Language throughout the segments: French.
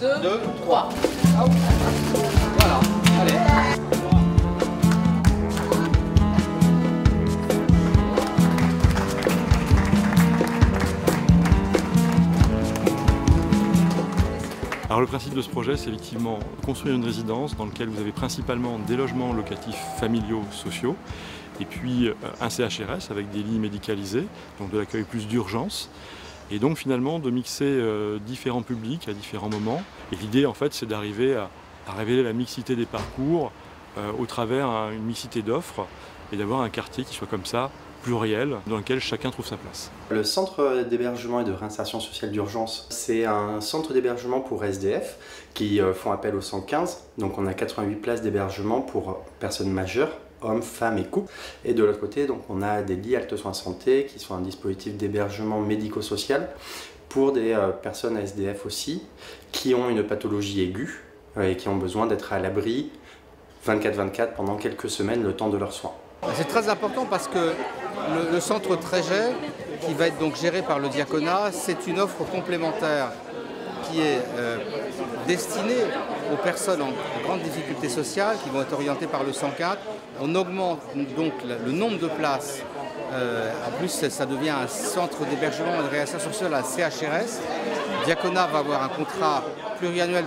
2, 3. Voilà, allez. Alors le principe de ce projet, c'est effectivement construire une résidence dans laquelle vous avez principalement des logements locatifs familiaux, sociaux, et puis un CHRS avec des lits médicalisés, donc de l'accueil plus d'urgence, et donc finalement de mixer différents publics à différents moments. Et l'idée en fait, c'est d'arriver à révéler la mixité des parcours au travers une mixité d'offres et d'avoir un quartier qui soit comme ça, pluriel, dans lequel chacun trouve sa place. Le centre d'hébergement et de réinsertion sociale d'urgence, c'est un centre d'hébergement pour SDF qui font appel au 115. Donc on a 88 places d'hébergement pour personnes majeures, hommes, femmes et couples. Et de l'autre côté, donc on a des lits Altes Soins Santé qui sont un dispositif d'hébergement médico-social pour des personnes SDF aussi qui ont une pathologie aiguë et qui ont besoin d'être à l'abri 24/24 pendant quelques semaines le temps de leurs soins. C'est très important parce que le centre Tréget, qui va être donc géré par le diaconat, c'est une offre complémentaire qui est destinée aux personnes en grande difficulté sociale qui vont être orientées par le 104. On augmente donc le nombre de places. En plus, ça devient un centre d'hébergement et de réinsertion sociale, un CHRS. Le diaconat va avoir un contrat pluriannuel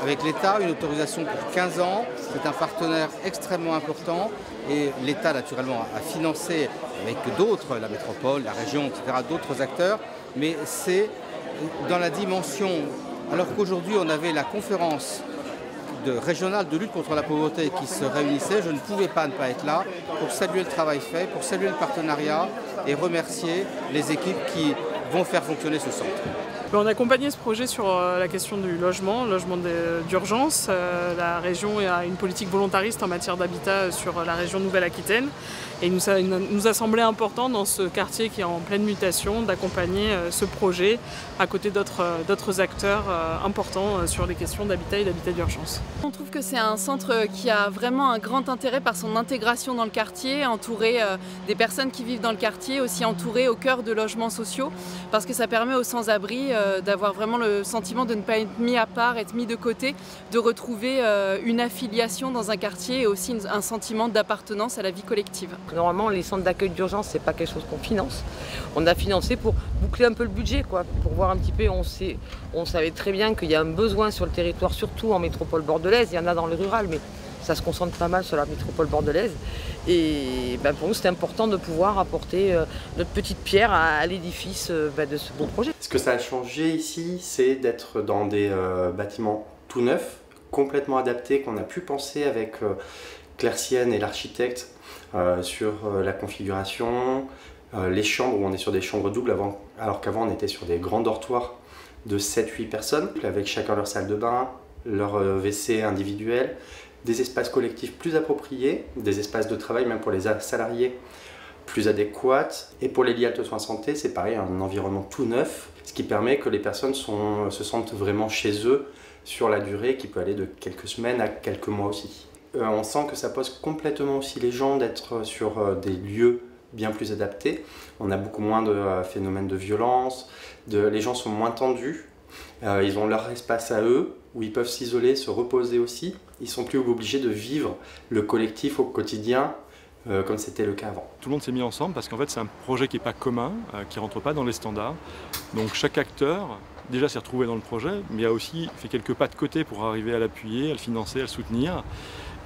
avec l'État, une autorisation pour 15 ans. C'est un partenaire extrêmement important et l'État, naturellement, a financé avec d'autres, la métropole, la région, etc., d'autres acteurs. Mais c'est dans la dimension, alors qu'aujourd'hui, on avait la conférence régionale de lutte contre la pauvreté qui se réunissait, je ne pouvais pas ne pas être là pour saluer le travail fait, pour saluer le partenariat et remercier les équipes qui vont faire fonctionner ce centre. On a accompagné ce projet sur la question du logement d'urgence. La région a une politique volontariste en matière d'habitat sur la région Nouvelle-Aquitaine. Et il nous a semblé important dans ce quartier qui est en pleine mutation d'accompagner ce projet à côté d'autres acteurs importants sur les questions d'habitat et d'habitat d'urgence. On trouve que c'est un centre qui a vraiment un grand intérêt par son intégration dans le quartier, entouré des personnes qui vivent dans le quartier, aussi entouré au cœur de logements sociaux, parce que ça permet aux sans-abri d'avoir vraiment le sentiment de ne pas être mis à part, être mis de côté, de retrouver une affiliation dans un quartier et aussi un sentiment d'appartenance à la vie collective. Normalement, les centres d'accueil d'urgence, c'est pas quelque chose qu'on finance. On a financé pour boucler un peu le budget, quoi, pour voir un petit peu. On savait très bien qu'il y a un besoin sur le territoire, surtout en métropole bordelaise. Il y en a dans le rural, mais ça se concentre pas mal sur la métropole bordelaise. Et pour nous, c'était important de pouvoir apporter notre petite pierre à l'édifice de ce beau projet. Ce que ça a changé ici, c'est d'être dans des bâtiments tout neufs, complètement adaptés, qu'on a pu penser avec Claire Sienne et l'architecte sur la configuration, les chambres, où on est sur des chambres doubles, alors qu'avant on était sur des grands dortoirs de 7-8 personnes, avec chacun leur salle de bain, leur WC individuel, des espaces collectifs plus appropriés, des espaces de travail même pour les salariés plus adéquats. Et pour les lits Altes Soins Santé, c'est pareil, un environnement tout neuf, ce qui permet que les personnes se sentent vraiment chez eux sur la durée, qui peut aller de quelques semaines à quelques mois aussi. On sent que ça pose complètement aussi les gens d'être sur des lieux bien plus adaptés. On a beaucoup moins de phénomènes de violence, les gens sont moins tendus, ils ont leur espace à eux, où ils peuvent s'isoler, se reposer aussi. Ils ne sont plus obligés de vivre le collectif au quotidien, comme c'était le cas avant. Tout le monde s'est mis ensemble parce qu'en fait c'est un projet qui n'est pas commun, qui ne rentre pas dans les standards. Donc chaque acteur déjà s'est retrouvé dans le projet, mais a aussi fait quelques pas de côté pour arriver à l'appuyer, à le financer, à le soutenir.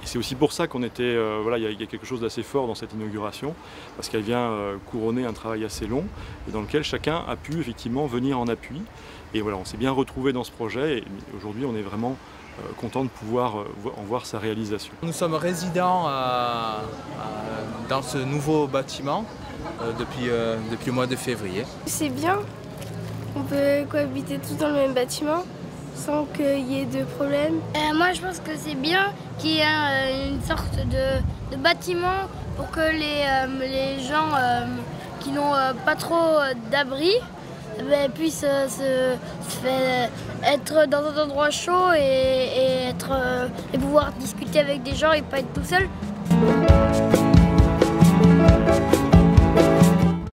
Et c'est aussi pour ça qu'on était, il y a quelque chose d'assez fort dans cette inauguration, parce qu'elle vient couronner un travail assez long, et dans lequel chacun a pu effectivement venir en appui. Et voilà, on s'est bien retrouvé dans ce projet, et aujourd'hui on est vraiment content de pouvoir en voir sa réalisation. Nous sommes résidents dans ce nouveau bâtiment depuis le mois de février. C'est bien, on peut cohabiter tous dans le même bâtiment sans qu'il y ait de problème. Moi je pense que c'est bien qu'il y ait une sorte de bâtiment pour que les gens qui n'ont pas trop d'abri puissent être dans un endroit chaud et pouvoir discuter avec des gens et pas être tout seul.